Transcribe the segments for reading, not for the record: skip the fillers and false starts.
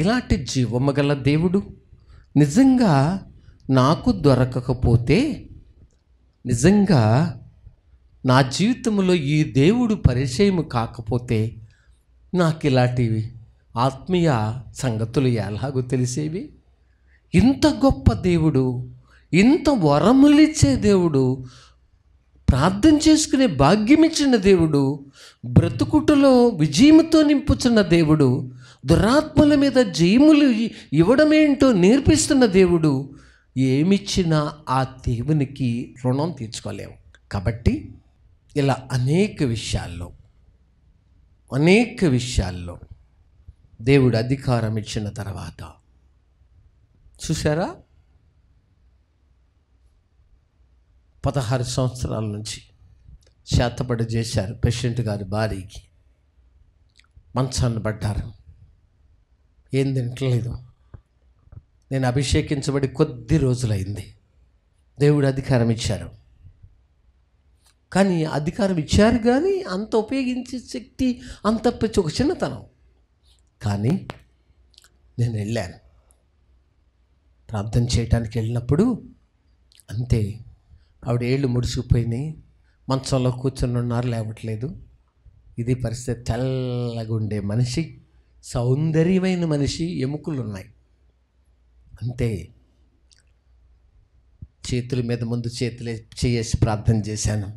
ఇలాంటి జీవము గల దేవుడు నిజంగా నాకు దొరకకపోతే, నిజంగా నా జీవితంలో ఈ దేవుడు పరిచయం కాకపోతే నాకు ఇలాంటివి ఆత్మీయ సంగతులు ఎలాగో తెలిసేవి? ఇంత గొప్ప దేవుడు, ఇంత వరములిచ్చే దేవుడు, ప్రార్థన చేసుకునే భాగ్యం ఇచ్చిన దేవుడు, బ్రతుకుటలో విజయముతో నింపుచున్న దేవుడు, దురాత్మల మీద జయములు ఇవ్వడమేంటో నేర్పిస్తున్న దేవుడు, ఏమిచ్చినా ఆ దేవునికి రుణం తీర్చుకోలేము. కాబట్టి ఇలా అనేక విషయాల్లో దేవుడు అధికారం ఇచ్చిన తర్వాత చూసారా, 16 సంవత్సరాల నుంచి శాతపడి చేశారు. ప్రెసిడెంట్ గారి భార్యకి మంచాన్ని పడ్డారు, ఏం తింటలేదు. నేను అభిషేకించబడి కొద్ది రోజులైంది, దేవుడు అధికారం ఇచ్చారు. కానీ అధికారం ఇచ్చారు కానీ అంత ఉపయోగించే శక్తి అంత ఒక చిన్నతనం. కానీ నేను వెళ్ళాను ప్రార్థన చేయడానికి. వెళ్ళినప్పుడు అంతే, ఆవిడ ఏళ్ళు ముడిసిపోయినాయి, మంచంలో కూర్చొని ఉన్నారు, లేవట్లేదు. ఇది పరిస్థితి. తెల్లగా ఉండే మనిషి, సౌందర్యమైన మనిషి, ఎముకలు ఉన్నాయి అంతే. చేతుల మీద ముందు చేతులు చేసి ప్రార్థన చేశాను.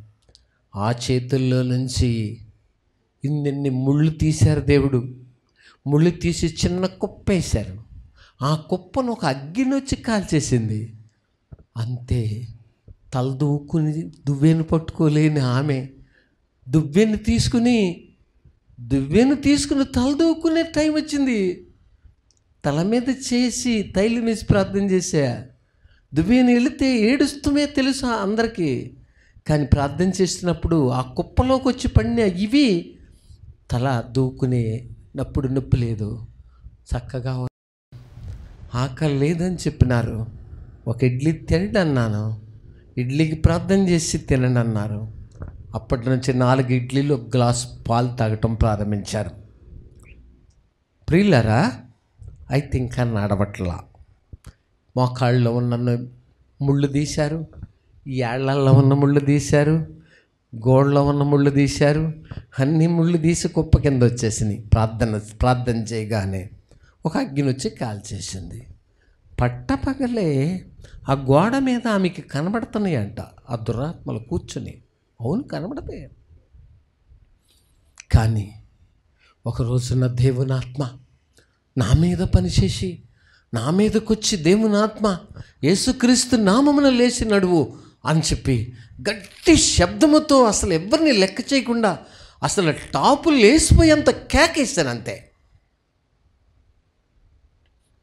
ఆ చేతుల్లో నుంచి ఇన్ని ముళ్ళు తీశారు దేవుడు. ముళ్ళు తీసి చిన్న కుప్ప వేశారు. ఆ కుప్పను ఒక అగ్గిని వచ్చి కాల్చేసింది అంతే. తలదూకుని దువ్వెను పట్టుకోలేని ఆమె దువ్వెను తీసుకుని తలదూకునే టైం వచ్చింది. తల మీద చేసి తైలం వేసి ప్రార్థన చేశా. దువ్వెను వెళితే ఏడుస్తూనే తెలుసు అందరికీ. కానీ ప్రార్థన చేస్తున్నప్పుడు ఆ కుప్పలోకి వచ్చి పడిన ఇవి తల దూకునేటప్పుడు నొప్పి లేదు, చక్కగా ఆకలి లేదని చెప్పినారు. ఒక ఇడ్లీ తినండి అన్నాను, ఇడ్లీకి ప్రార్థన చేసి తినండి అన్నారు. అప్పటి నుంచి 4 ఇడ్లీలు, 1 గ్లాసు పాలు తాగటం ప్రారంభించారు. ప్రియులారా, అయితే ఇంకా నడవట్లా. మోకాళ్ళలో ఉన్న ముళ్ళు తీశారు, ఏళ్లలో ఉన్న ముళ్ళు తీశారు, గోడలో ఉన్న ముళ్ళు తీశారు, అన్ని ముళ్ళు తీసి కుప్ప కింద వచ్చేసినాయి. ప్రార్థన చేయగానే ఒక అగ్ని వచ్చి కాల్చేసింది. పట్టపగలే ఆ గోడ మీద ఆమెకి కనబడుతున్నాయంట ఆ దురాత్మలు కూర్చుని. అవును, కనబడతాయి. కానీ ఒక రోజున దేవుని ఆత్మ నా మీద పనిచేసి నా మీదకొచ్చి, దేవుని ఆత్మ యేసుక్రీస్తు నామమున లేచి నడువు అని చెప్పి గట్టి శబ్దముతో అసలు ఎవరిని లెక్క చేయకుండా అసలు టాపులు లేసిపోయేంత కేకేస్తాను అంతే.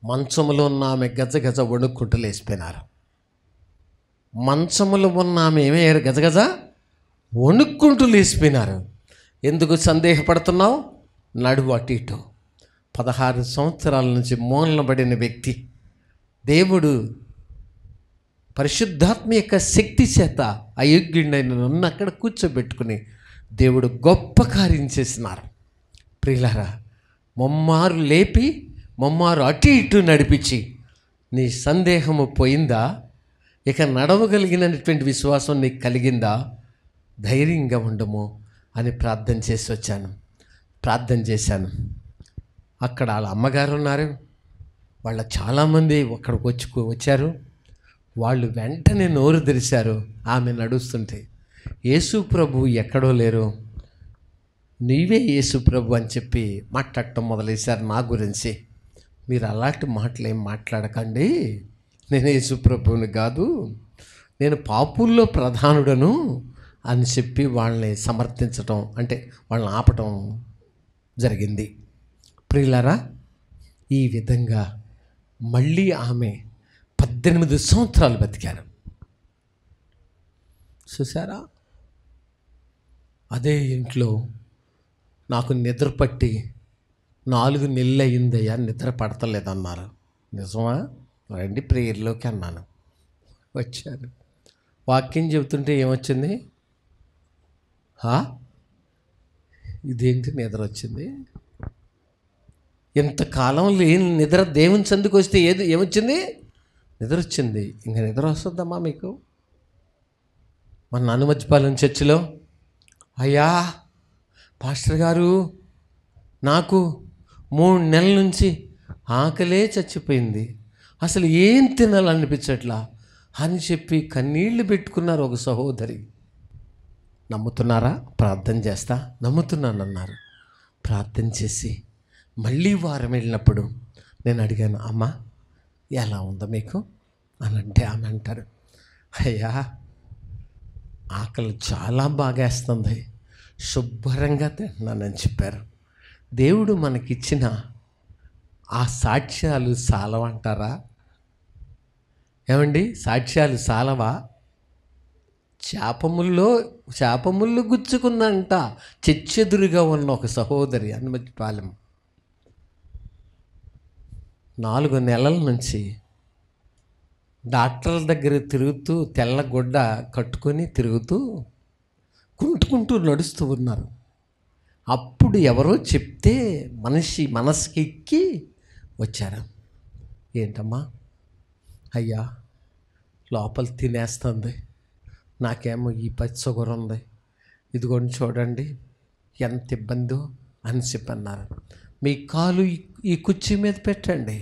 మంచములో ఉన్న ఆమె గజగజ వణుక్కుంటూ లేచిపోయినారు. మంచములో ఉన్న ఆమె ఏమయ్యారు? గజగజ వణుక్కుంటూ లేచిపోయినారు. ఎందుకు సందేహపడుతున్నావు? నడువు అటు ఇటు. 16 సంవత్సరాల నుంచి మూలనబడిన వ్యక్తి, దేవుడు పరిశుద్ధాత్మ యొక్క శక్తి చేత అయోగ్యుడైన నన్ను అక్కడ కూర్చోబెట్టుకుని దేవుడు గొప్ప కార్యం చేసినారు. ప్రియులారా, ముమ్మారు లేపి ముమ్మారు అటు ఇటు నడిపించి, నీ సందేహము పోయిందా? ఇక నడవగలిగినటువంటి విశ్వాసం నీకు కలిగిందా? ధైర్యంగా ఉండము అని ప్రార్థన చేశాను. అక్కడ వాళ్ళ అమ్మగారు ఉన్నారు, వాళ్ళ చాలామంది అక్కడికి వచ్చారు. వాళ్ళు వెంటనే నోరు తెరిచారు. ఆమె నడుస్తుంటే, యేసు ప్రభు ఎక్కడో లేరు, నీవే యేసు ప్రభు అని చెప్పి మాట్లాడటం మొదలెసారు నా గురించి. మీరు అలాంటి మాటలు ఏం మాట్లాడకండి, నేను యేసు ప్రభువుని కాదు, నేను పాపుల్లో ప్రధానుడను అని చెప్పి వాళ్ళని సమర్థించటం, అంటే వాళ్ళని ఆపటం జరిగింది. ప్రియులారా, ఈ విధంగా మళ్ళీ ఆమె 18 సంవత్సరాలు బతికారు. చూసారా? అదే ఇంట్లో నాకు నిద్ర పట్టి 4 నెలలు అయిందయ్యా, నిద్ర పడతలేదన్నారు. నిజమా? రండి ప్రేయర్లోకి అన్నాను. వచ్చారు. వాక్యం చెబుతుంటే ఏమొచ్చింది? ఇదేంటి నిద్ర వచ్చింది? ఇంతకాలం లేని నిద్ర దేవుని సందుకు వస్తే ఏమొచ్చింది? నిద్ర వచ్చింది. ఇంకా నిద్ర వస్తుందమ్మా మీకు? మన నానుమజ్జిపాలెం చర్చిలో, అయ్యా పాస్టర్ గారు, నాకు 3 నెలల నుంచి ఆకలే చచ్చిపోయింది, అసలు ఏం తినాలనిపించట్లా అని చెప్పి కన్నీళ్లు పెట్టుకున్నారు ఒక సహోదరి. నమ్ముతున్నారా? ప్రార్థన చేస్తా. నమ్ముతున్నానన్నారు. ప్రార్థన చేసి మళ్ళీ వారం వెళ్ళినప్పుడు నేను అడిగాను, అమ్మ ఎలా ఉందో మీకు అని అంటే ఆమె అంటారు, అయ్యా ఆకలి చాలా బాగేస్తుంది, శుభ్రంగా తిన్నానని చెప్పారు. దేవుడు మనకిచ్చిన ఆ సాక్ష్యాలు సాలవంటారా? ఏమండి, సాక్ష్యాలు సాలవా? చేపముళ్ళు గుచ్చుకుందంట చెచ్చెదురుగా ఉన్న ఒక సహోదరి హనుమతిపాలెం. 4 నెలల నుంచి డాక్టర్ల దగ్గర తిరుగుతూ, తెల్లగుడ్డ కట్టుకొని తిరుగుతూ, కుంటుకుంటూ నడుస్తూ ఉన్నారు. అప్పుడు ఎవరో చెప్తే మనసుకి ఎక్కి వచ్చారు. ఏంటమ్మా? అయ్యా లోపల తినేస్తుంది, నాకేమో ఈ షుగర్ ఉంది, ఇదిగోండి చూడండి ఎంత ఇబ్బందో అని చెప్పన్నారు. మీ కాలు ఈ కుర్చీ మీద పెట్టండి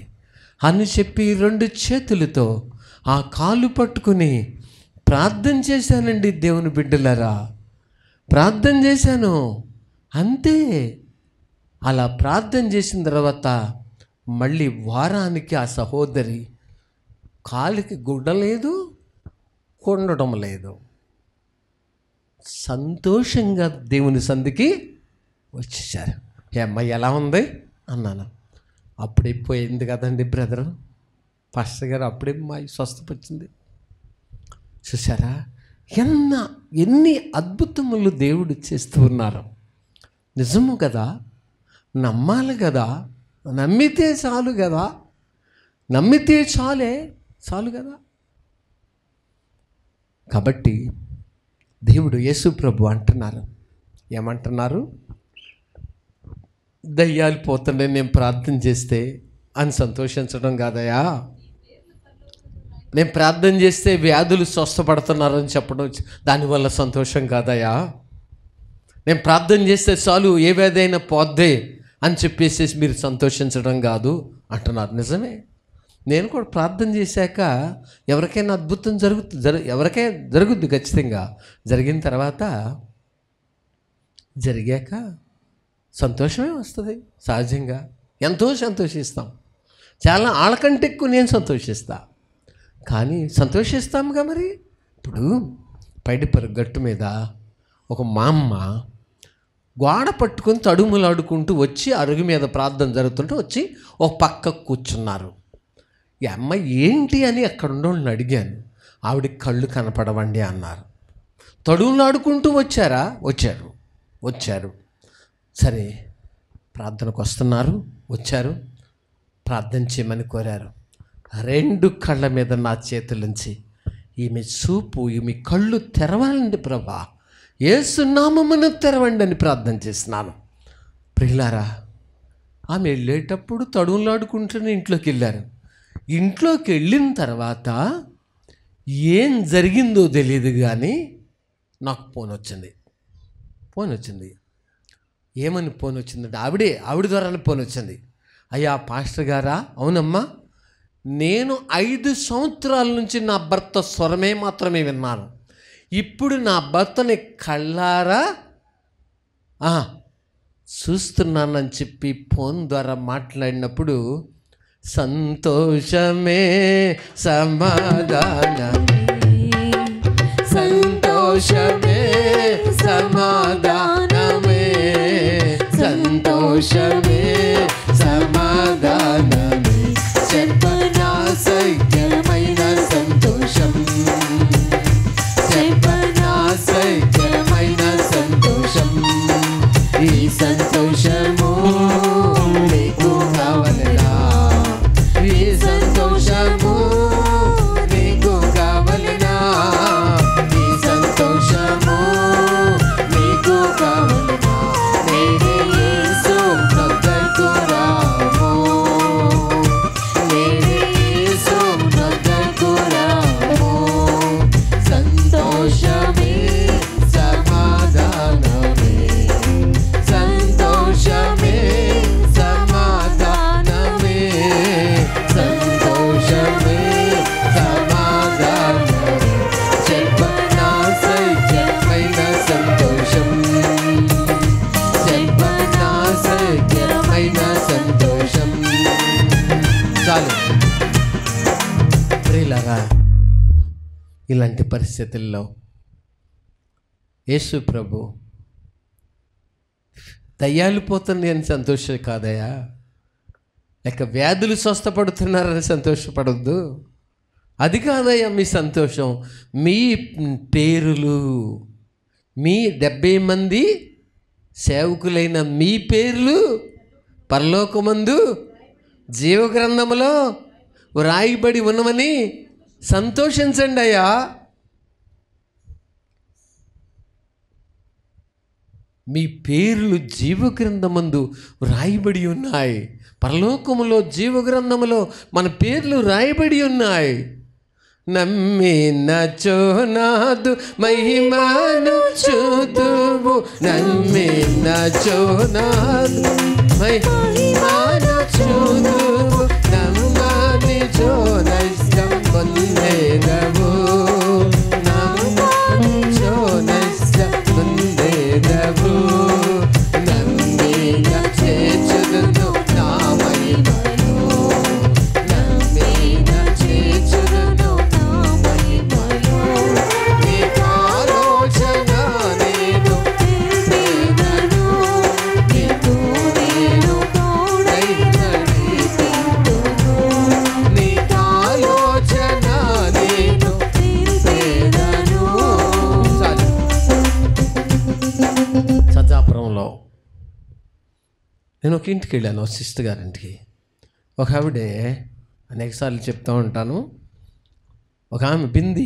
అని చెప్పి 2 చేతులతో ఆ కాలు పట్టుకుని ప్రార్థన చేశానండి. దేవుని బిడ్డలారా, ప్రార్థన చేశాను అంతే. అలా ప్రార్థన చేసిన తర్వాత మళ్ళీ వారానికి ఆ సహోదరి కాలికి గుడ్డ లేదు, కొండడం లేదు, సంతోషంగా దేవుని సంధికి వచ్చేసారు. ఏ అమ్మాయి ఎలా ఉంది అన్నాను. అప్పుడే పోయింది కదండి బ్రదరు, పాస్టర్ గారు, అప్పుడే మా స్వస్థపరిచింది. చూసారా ఎన్ని అద్భుతములు దేవుడు చేస్తూ ఉన్నారు. నిజము కదా, నమ్మాలి కదా, నమ్మితే చాలు కదా, నమ్మితే చాలు కదా. కాబట్టి దేవుడు యేసు ప్రభు అంటున్నారు, ఏమంటున్నారు? దయ్యాలు పోతుండే నేను ప్రార్థన చేస్తే అని సంతోషించడం కాదయా, నేను ప్రార్థన చేస్తే వ్యాధులు స్వస్థపడుతున్నారని చెప్పడం దానివల్ల సంతోషం కాదయా, నేను ప్రార్థన చేస్తే చాలు ఏ వ్యాధి అయినా పోద్దే అని చెప్పేసి మీరు సంతోషించడం కాదు అంటున్నారు. నిజమే, నేను కూడా ప్రార్థన చేశాక ఎవరికైనా అద్భుతం ఎవరికైనా జరుగుద్ది ఖచ్చితంగా. జరిగిన తర్వాత జరిగాక సంతోషమే వస్తుంది సహజంగా, ఎంతో సంతోషిస్తాం. చాలా ఆళ్ళకంటే ఎక్కువ నేను సంతోషిస్తా, కానీ సంతోషిస్తాముగా. మరి ఇప్పుడు పైడిపరు గట్టు మీద ఒక మా అమ్మ గోడ పట్టుకొని తడుములాడుకుంటూ వచ్చి అరుగు మీద ప్రార్థన జరుగుతుంటే వచ్చి ఒక పక్క కూర్చున్నారు. ఈ అమ్మ ఏంటి అని అక్కడ ఉండోళ్ళని అడిగాను. ఆవిడ కళ్ళు కనపడవండి అన్నారు. తడుములాడుకుంటూ వచ్చారు. సరే ప్రార్థనకు వస్తున్నారు, వచ్చారు, ప్రార్థన చేయమని కోరారు. 2 కళ్ళ మీద నా చేతులుంచి ఈమె చూపు, ఈమె కళ్ళు తెరవాలండి ప్రభా, యేసు నామమున తెరవండి అని ప్రార్థన చేస్తున్నాను. ప్రియులారా, ఆమె వెళ్ళేటప్పుడు తడుములాడుకుంటూనే ఇంట్లోకి వెళ్ళారు. ఇంట్లోకి వెళ్ళిన తర్వాత ఏం జరిగిందో తెలియదు కానీ నాకు ఫోన్ వచ్చింది. ఏమని ఫోన్ వచ్చిందంటే ఆవిడ ద్వారానే ఫోన్ వచ్చింది. అయ్యా పాస్టర్ గారా? అవునమ్మా, నేను 5 సంవత్సరాల నుంచి నా భర్త స్వరమే మాత్రమే విన్నాను. ఇప్పుడు నా భర్తని కళ్ళారా చూస్తున్నానని చెప్పి ఫోన్ ద్వారా మాట్లాడినప్పుడు సంతోషమే సంతోషమే సమాధానమే, సంతోషమే సమాధానమే, చెప్పనా సైక్యమైన సంతోషం, చెప్పనా సైక్యమైన సంతోషం, ఈ సంతోషము నీకు కావలనా, ఈ సంతోషము నీకు కావలనా, ఈ సంతోషము నీకు కావలనా, నేనే యేసు దగ్గరకు ఇలాంటి పరిస్థితుల్లో యేసు ప్రభు దయ్యాలు పోతున్నాయి అని సంతోషం కాదయా, లేక వ్యాధులు స్వస్థపడుతున్నారని సంతోషపడొద్దు. అది కాదయ్యా మీ సంతోషం. మీ పేరులు, మీ 70 మంది సేవకులైన మీ పేర్లు పరలోకమందు జీవగ్రంథములో వ్రాయబడి ఉన్నవని సంతోషించండి అయ్యా. మీ పేర్లు జీవగ్రంథమందు వ్రాయబడి ఉన్నాయి. పరలోకములో జీవగ్రంథములో మన పేర్లు రాయబడి ఉన్నాయి. నమ్మినచో నాదు మహిమను చూతువు, నమ్మినచో నాదు మహిమను చూతువు, నమ్మనిచో నష్టం పొందేదవు, నమ్మనిచో నష్టం పొందేదవు, నమ్మిన చేర్చుదును నా మహిమను, నమ్మిన చేర్చుదును నా మహిమను, నీ ఆలోచన నేను తెలిపెదను, నీకు నేను తోడై నడిపింతును, నీ ఆలోచన నేను తెలిపెదను. సజ్జాపురంలో నేను ఒక ఇంటికి వెళ్ళాను, ఒక సిస్టర్ గారింటికి. ఒక ఆవిడే, అనేకసార్లు చెప్తూ ఉంటాను, ఒక ఆమె బింది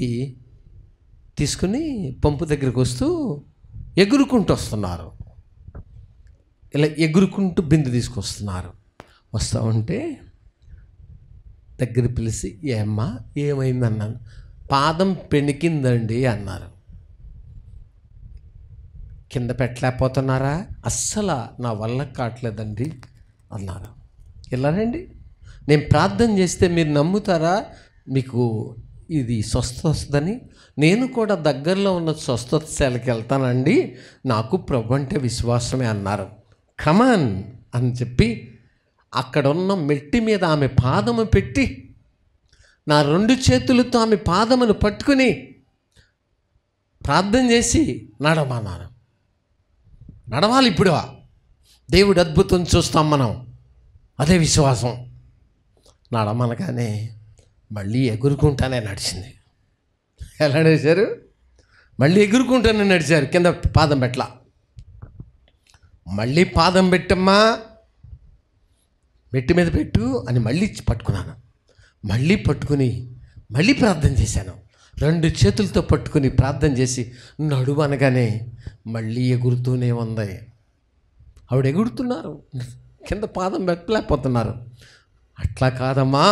తీసుకుని పంపు దగ్గరికి వస్తూ ఎగురుకుంటూ వస్తున్నారు. ఇలా ఎగురుకుంటూ బింది తీసుకొస్తున్నారు. వస్తూ ఉంటే దగ్గర పిలిచి, ఏమ్మా ఏమైంది అన్నాను. పాదం పెణికిందండి అన్నారు. కింద పెట్టలేకపోతున్నారా? అస్సలు నా వల్ల కావట్లేదండి అన్నారు. ఇలా రండి, నేను ప్రార్థన చేస్తే మీరు నమ్ముతారా మీకు ఇది స్వస్థత వస్తుందని? నేను కూడా దగ్గరలో ఉన్న స్వస్థతశాలకి వెళ్తానండి, నాకు ప్రభు అంటే విశ్వాసమే అన్నారు. కమాన్ అని చెప్పి అక్కడ ఉన్న మెట్టి మీద ఆమె పాదము పెట్టి నా 2 చేతులతో ఆమె పాదమును పట్టుకుని ప్రార్థన చేసి నడమన్నాను. నడవాలి ఇప్పుడు, దేవుడు అద్భుతం చూస్తాం మనం, అదే విశ్వాసం. నడమనగానే మళ్ళీ ఎగురుకుంటానే నడిచింది. ఎలా నడిచారు? మళ్ళీ ఎగురుకుంటానే నడిచారు. కింద పాదం పెట్టలా. మళ్ళీ పాదం పెట్టమ్మా, మెట్టి మీద పెట్టు అని మళ్ళీ పట్టుకున్నాను. మళ్ళీ పట్టుకుని మళ్ళీ ప్రార్థన చేశాను. 2 చేతులతో పట్టుకుని ప్రార్థన చేసి నడువు అనగానే మళ్ళీ ఎగురుతూనే ఉంది. ఆవిడ ఎగురుతున్నారు, కింద పాదం పెట్టలేకపోతున్నారు. అట్లా కాదమ్మా,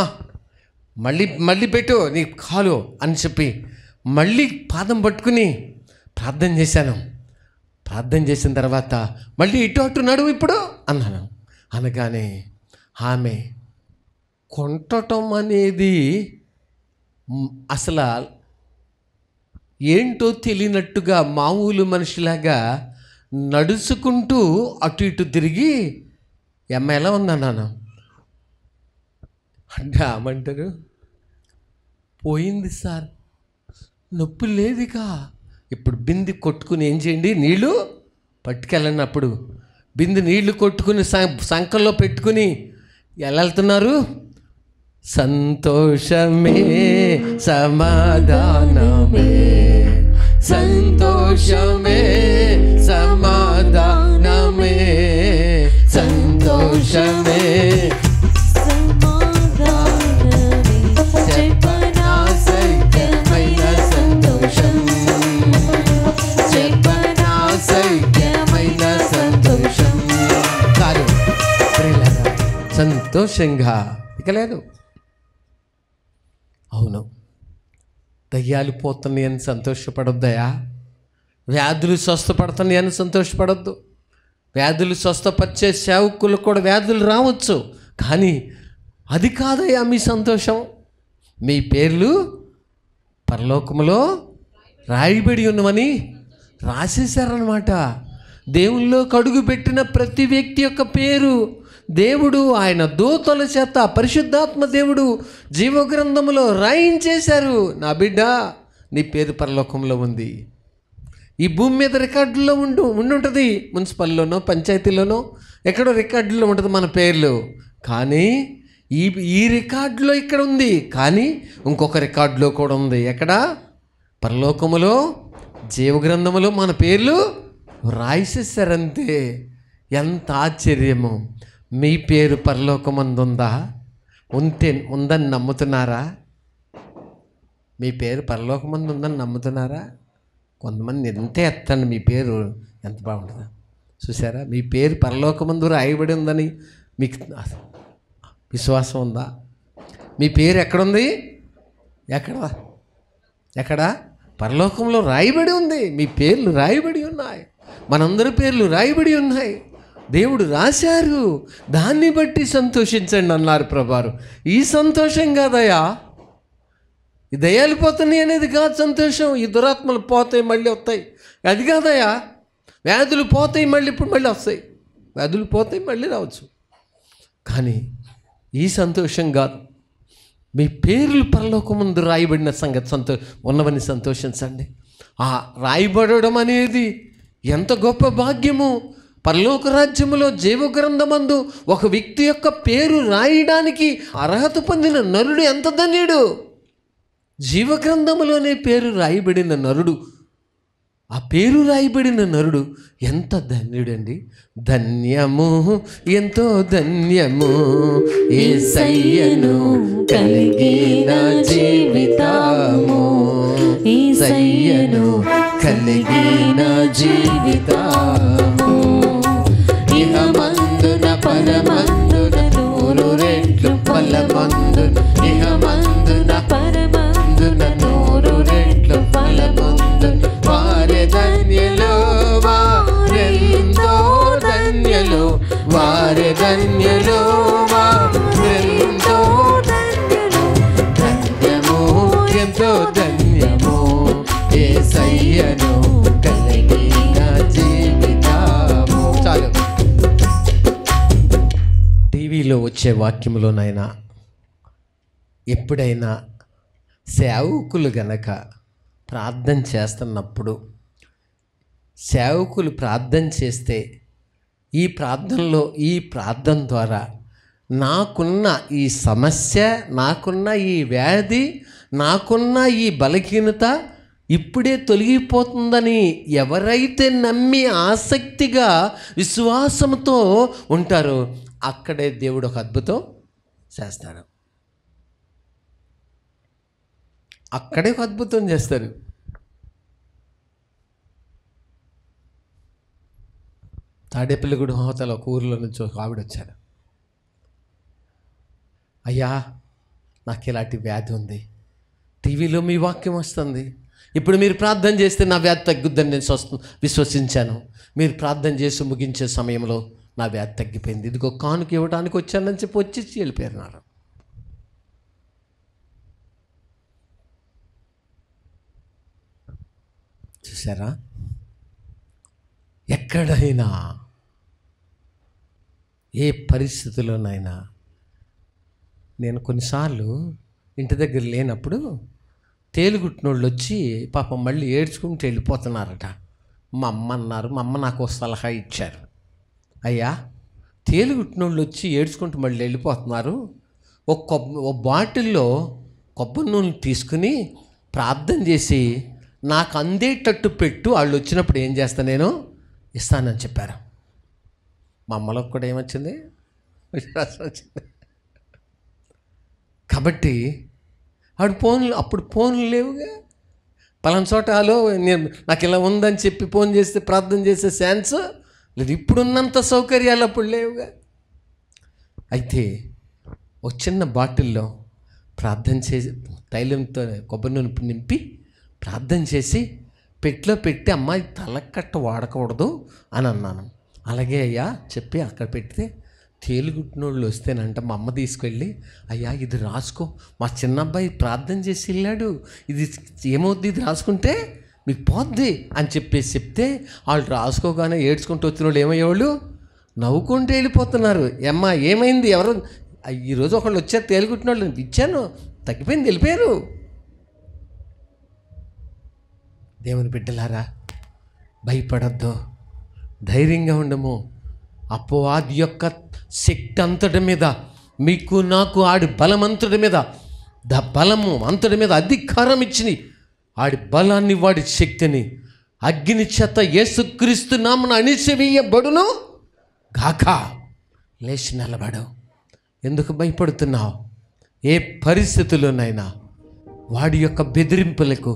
మళ్ళీ మళ్ళీ పెట్టు నీ కాలు అని చెప్పి మళ్ళీ పాదం పట్టుకుని ప్రార్థన చేశాను. ప్రార్థన చేసిన తర్వాత మళ్ళీ ఇటు అటు నడువు ఇప్పుడు అన్నాను. అనగానే ఆమె కొంటటం అనేది అసలు ఏంటో తెలియనట్టుగా మామూలు మనిషిలాగా నడుచుకుంటూ అటు ఇటు తిరిగి, అమ్మ ఎలా ఉందన్నాను. అంటే ఆమంటారు, పోయింది సార్, నొప్పి లేదుగా. ఇప్పుడు బింది కొట్టుకుని ఏం చేయండి, నీళ్ళు పట్టుకెళ్ళినప్పుడు బింది నీళ్లు కొట్టుకుని సంకల్లో పెట్టుకుని ఎలా వెళ్తున్నారు? సంతోషమే సమాధానమే, సంతోషమే సమాధానమే, సంతోషమే సమాధానమే, చెప్పనాశక్యమైన సంతోషం, చెప్పనాశక్యమైన సంతోషం. కాదు సంతోషంగా ఇక లేదు. అవును, దయ్యాలు పోతున్నాయి అని సంతోషపడొద్దయా, వ్యాధులు స్వస్థపడుతున్నాయి అని సంతోషపడొద్దు. వ్యాధులు స్వస్థపరిచే సేవకులు కూడా వ్యాధులు రావచ్చు, కానీ అది కాదయ్యా మీ సంతోషం. మీ పేర్లు పరలోకములో రాయబడి ఉన్నవని రాసేశారన్నమాట. దేవుల్లో కడుగు పెట్టిన ప్రతి వ్యక్తి యొక్క పేరు దేవుడు ఆయన దూతల చేత పరిశుద్ధాత్మ దేవుడు జీవగ్రంథములో రాయించేశారు. నా బిడ్డ, నీ పేరు పరలోకంలో ఉంది. ఈ భూమి మీద రికార్డుల్లో ఉండుంటుంది, మున్సిపల్లోనో పంచాయతీలోనో ఎక్కడో రికార్డుల్లో ఉంటుంది మన పేర్లు. కానీ ఈ రికార్డులో ఇక్కడ ఉంది, కానీ ఇంకొక రికార్డులో కూడా ఉంది. ఎక్కడ? పరలోకములో జీవగ్రంథములో మన పేర్లు రాయిసేసారంతే. ఎంత ఆశ్చర్యము! మీ పేరు పరలోకమందు ఉందా? ఉందని నమ్ముతున్నారా? మీ పేరు పరలోకమందు ఉందని నమ్ముతున్నారా? కొంతమంది ఎంతే ఎత్తండి, మీ పేరు ఎంత బాగుంటుందా చూసారా? మీ పేరు పరలోకమందు రాయబడి ఉందని మీకు విశ్వాసం ఉందా? మీ పేరు ఎక్కడుంది? ఎక్కడ? పరలోకంలో రాయబడి ఉంది. మీ పేర్లు రాయబడి ఉన్నాయి, మనందరి పేర్లు రాయబడి ఉన్నాయి. దేవుడు రాశారు, దాన్ని బట్టి సంతోషించండి అన్నారు ప్రభువారు. ఈ సంతోషం కాదయా, ఈ దయ్యాలు పోతున్నాయి అనేది కాదు సంతోషం. ఈ దురాత్మలు పోతాయి మళ్ళీ వస్తాయి, అది కాదయా. వ్యాధులు పోతాయి మళ్ళీ, ఇప్పుడు మళ్ళీ వస్తాయి. వ్యాధులు పోతాయి మళ్ళీ రావచ్చు, కానీ ఈ సంతోషం కాదు. మీ పేర్లు పరలోకమందు రాయబడిన సంగతి ఉన్నవని సంతోషించండి. ఆ రాయబడడం అనేది ఎంత గొప్ప భాగ్యము! పరలోక రాజ్యములో జీవగ్రంథమందు ఒక వ్యక్తి యొక్క పేరు రాయడానికి అర్హత పొందిన నరుడు ఎంత ధన్యుడు! జీవగ్రంథములోనే పేరు రాయబడిన నరుడు, ఆ పేరు రాయబడిన నరుడు ఎంత ధన్యుడండి! ధన్యము, ఎంతో ధన్యము యేసయ్యను కలిగిన జీవితము, యేసయ్యను కలిగిన జీవితము. ఇహమందున పరమందున 100 రెట్లు ఫలమందున, ఇహమందున పరమందున 100 రెట్లు ఫలమందున. వారే ధన్యులు, వారెంతో ధన్యులు, వారే ధన్యులు, వారెంతో ధన్యులు. ధన్యము, ఎంతో ధన్యము యేసయ్యను కలిగిన జీవితము. చాలు. టీవీలో వచ్చే వాక్యములోనైనా ఎప్పుడైనా సేవకులు గనక ప్రార్థన చేస్తున్నప్పుడు, సేవకులు ప్రార్థన చేస్తే ఈ ప్రార్థన ద్వారా నాకున్న ఈ సమస్య, నాకున్న ఈ వ్యాధి, నాకున్న ఈ బలహీనత ఇప్పుడే తొలగిపోతుందని ఎవరైతే నమ్మి ఆసక్తిగా విశ్వాసంతో ఉంటారో అక్కడే దేవుడు ఒక అద్భుతం చేస్తాడు. అక్కడే ఒక అద్భుతం చేస్తారు. తాడేపల్లిగూడెం హోటల్ ఒక ఊరిలో నుంచి ఒక ఆవిడ వచ్చారు. అయ్యా, నాకు ఇలాంటి వ్యాధి ఉంది, టీవీలో మీ వాక్యం వస్తుంది, ఇప్పుడు మీరు ప్రార్థన చేస్తే నా వ్యాధి తగ్గుద్దని నేను విశ్వసించాను. మీరు ప్రార్థన చేసి ముగించే సమయంలో నా వ్యాధి తగ్గిపోయింది, ఇదిగో కానుక ఇవ్వడానికి వచ్చానని చెప్పి వచ్చి వెళ్ళిపోయినారు. చూసారా? ఎక్కడైనా ఏ పరిస్థితుల్లోనైనా నేను కొన్నిసార్లు ఇంటి దగ్గర లేనప్పుడు తేలుగుట్టినోళ్ళు వచ్చి పాపం మళ్ళీ ఏడ్చుకుంటూ వెళ్ళిపోతున్నారట. మా అమ్మ అన్నారు, మా అమ్మ నాకు సలహా ఇచ్చారు, అయ్యా తేలుగుట్టినోళ్ళు వచ్చి ఏడ్చుకుంటూ మళ్ళీ వెళ్ళిపోతున్నారు, ఒక బాటిల్లో కొబ్బరి నూనె తీసుకుని ప్రార్థన చేసి నాకు అందేటట్టు పెట్టు, వాళ్ళు వచ్చినప్పుడు ఏం చేస్తా నేను ఇస్తానని చెప్పారు. మా అమ్మలోకి కూడా ఏమొచ్చింది? విశ్వాసం వచ్చింది. కాబట్టి అప్పుడు ఫోన్లు లేవుగా. పలానా చోట హలో నాకు ఇలా ఉందని చెప్పి ఫోన్ చేస్తే ప్రార్థన చేసే ఛాన్స్ లేదు. ఇప్పుడున్నంత సౌకర్యాలు అప్పుడు లేవుగా. అయితే ఒక చిన్న బాటిల్లో ప్రార్థన చేసి తైలంతో కొబ్బరి నూనె నింపి ప్రార్థన చేసి పెట్లో పెట్టి, అమ్మాయి తలకట్ట వాడకూడదు అని అన్నాను. అలాగే అయ్యా చెప్పి అక్కడ పెడితే తేలుగుట్టినోళ్ళు వస్తేనంట మా అమ్మ తీసుకెళ్ళి, అయ్యా ఇది రాసుకో, మా చిన్న అబ్బాయి ప్రార్థన చేసి వెళ్ళాడు, ఇది ఏమవుద్ది, ఇది రాసుకుంటే మీకు పోద్ది అని చెప్పేసి చెప్తే వాళ్ళు రాసుకోగానే ఏడ్చుకుంటూ వచ్చిన వాళ్ళు ఏమయ్యేవాళ్ళు నవ్వుకుంటూ వెళ్ళిపోతున్నారు. అమ్మా ఏమైంది, ఎవరు ఈరోజు ఒకళ్ళు వచ్చారు తేలుగుట్టిన వాళ్ళు, ఇచ్చాను తగ్గిపోయింది, వెళ్ళిపోయారు. దేవుని బిడ్డలారా, భయపడద్దు, ధైర్యంగా ఉండము. అపవాది యొక్క శక్తి అంతటి మీద, మీకు నాకు ఆడి బలమంతుడి మీద, బలము అంతటి మీద అధికారం ఇచ్చి ఆడి బలాన్ని, వాడి శక్తిని అగ్ని చేత యేసుక్రీస్తు నామమున అణిచివేయబడును గాక. లేచి నిలబడు. ఎందుకు భయపడుతున్నావు? ఏ పరిస్థితుల్లోనైనా వాడి యొక్క బెదిరింపులకు,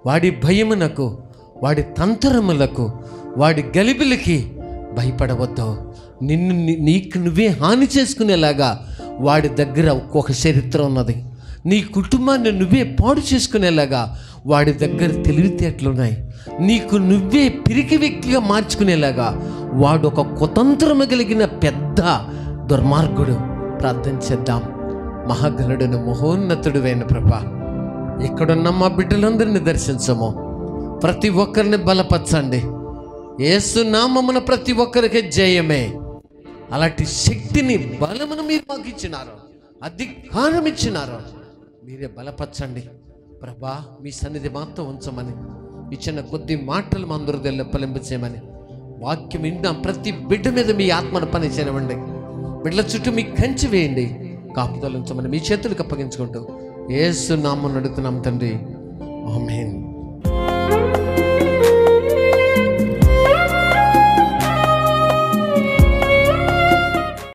వాడి భయమునకు, వాడి తంత్రములకు, వాడి గలిబిలికి భయపడవద్దు. నీకు నువ్వే హాని చేసుకునేలాగా వాడి దగ్గర ఒక్కొక్క చరిత్ర ఉన్నది. నీ కుటుంబాన్ని నువ్వే పాడు చేసుకునేలాగా వాడి దగ్గర తెలివితేటలున్నాయి. నీకు నువ్వే పిరికి వ్యక్తిగా మార్చుకునేలాగా వాడు ఒక కుతంత్రము కలిగిన పెద్ద దుర్మార్గుడు. ప్రార్థన చేద్దాం. మహాగణుడును మహోన్నతుడువైన ప్రభా, ఇక్కడున్న మా బిడ్డలందరినీ దర్శించము. ప్రతి ఒక్కరిని బలపరచండి. యేసు నామమున ప్రతి ఒక్కరికి జయమే. అలాంటి శక్తిని, బలమును మీరు మాకు ఇచ్చినారు, అధికారం ఇచ్చినారు. మీరే బలపరచండి ప్రభా. మీ సన్నిధి మాతో ఉంచమని, ఇచ్చిన కొద్ది మాటలు మా అందరూ ఫలింపచేయమని, వాక్యం వింటాం. ప్రతి బిడ్డ మీద మీ ఆత్మను పని చేయనివ్వండి. బిడ్డల చుట్టూ మీ కంచి వేయండి, కాపుదలు ఉంచమని మీ చేతులకు అప్పగించుకుంటూ యేసు నామమున అడుగుతున్నాం తండ్రి, ఆమేన్.